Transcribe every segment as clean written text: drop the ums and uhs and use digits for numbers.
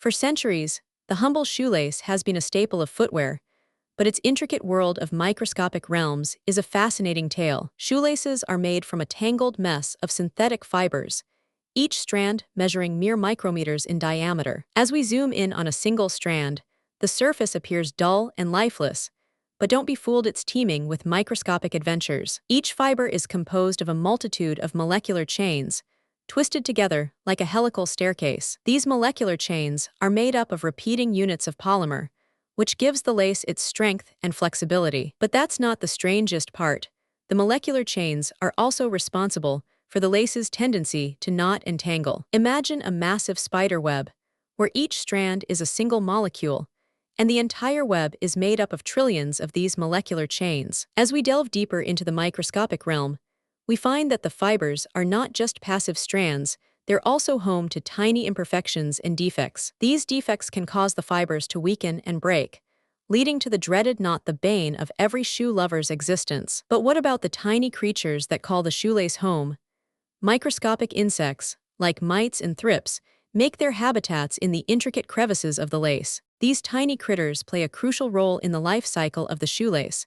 For centuries, the humble shoelace has been a staple of footwear, but its intricate world of microscopic realms is a fascinating tale. Shoelaces are made from a tangled mess of synthetic fibers, each strand measuring mere micrometers in diameter. As we zoom in on a single strand, the surface appears dull and lifeless, but don't be fooled, it's teeming with microscopic adventures. Each fiber is composed of a multitude of molecular chains, twisted together like a helical staircase. These molecular chains are made up of repeating units of polymer, which gives the lace its strength and flexibility. But that's not the strangest part. The molecular chains are also responsible for the lace's tendency to knot and tangle. Imagine a massive spider web, where each strand is a single molecule, and the entire web is made up of trillions of these molecular chains. As we delve deeper into the microscopic realm, we find that the fibers are not just passive strands, they're also home to tiny imperfections and defects. These defects can cause the fibers to weaken and break, leading to the dreaded knot, the bane of every shoe lover's existence. But what about the tiny creatures that call the shoelace home? Microscopic insects, like mites and thrips, make their habitats in the intricate crevices of the lace. These tiny critters play a crucial role in the life cycle of the shoelace,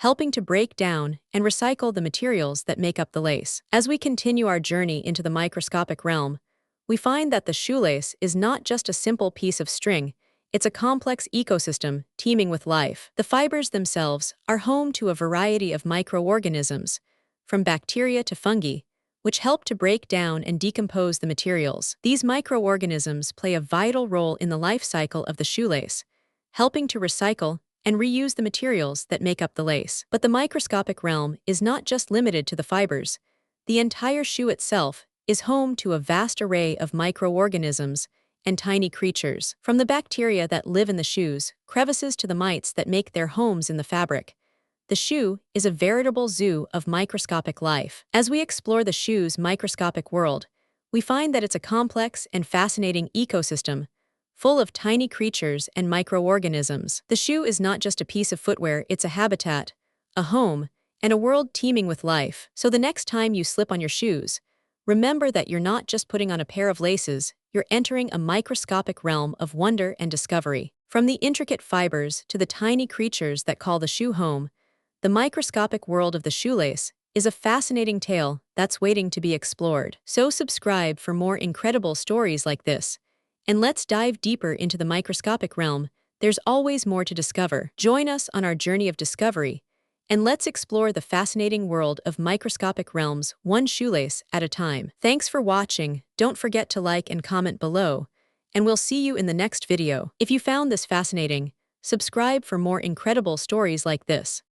helping to break down and recycle the materials that make up the lace. As we continue our journey into the microscopic realm, we find that the shoelace is not just a simple piece of string, it's a complex ecosystem teeming with life. The fibers themselves are home to a variety of microorganisms, from bacteria to fungi, which help to break down and decompose the materials. These microorganisms play a vital role in the life cycle of the shoelace, helping to recycle and reuse the materials that make up the lace. But the microscopic realm is not just limited to the fibers. The entire shoe itself is home to a vast array of microorganisms and tiny creatures. From the bacteria that live in the shoes, crevices to the mites that make their homes in the fabric, the shoe is a veritable zoo of microscopic life. As we explore the shoe's microscopic world, we find that it's a complex and fascinating ecosystem, full of tiny creatures and microorganisms. The shoe is not just a piece of footwear, it's a habitat, a home, and a world teeming with life. So the next time you slip on your shoes, remember that you're not just putting on a pair of laces, you're entering a microscopic realm of wonder and discovery. From the intricate fibers to the tiny creatures that call the shoe home, the microscopic world of the shoelace is a fascinating tale that's waiting to be explored. So subscribe for more incredible stories like this. And let's dive deeper into the microscopic realm. There's always more to discover. Join us on our journey of discovery, and let's explore the fascinating world of microscopic realms, one shoelace at a time. Thanks for watching. Don't forget to like and comment below, and we'll see you in the next video. If you found this fascinating, subscribe for more incredible stories like this.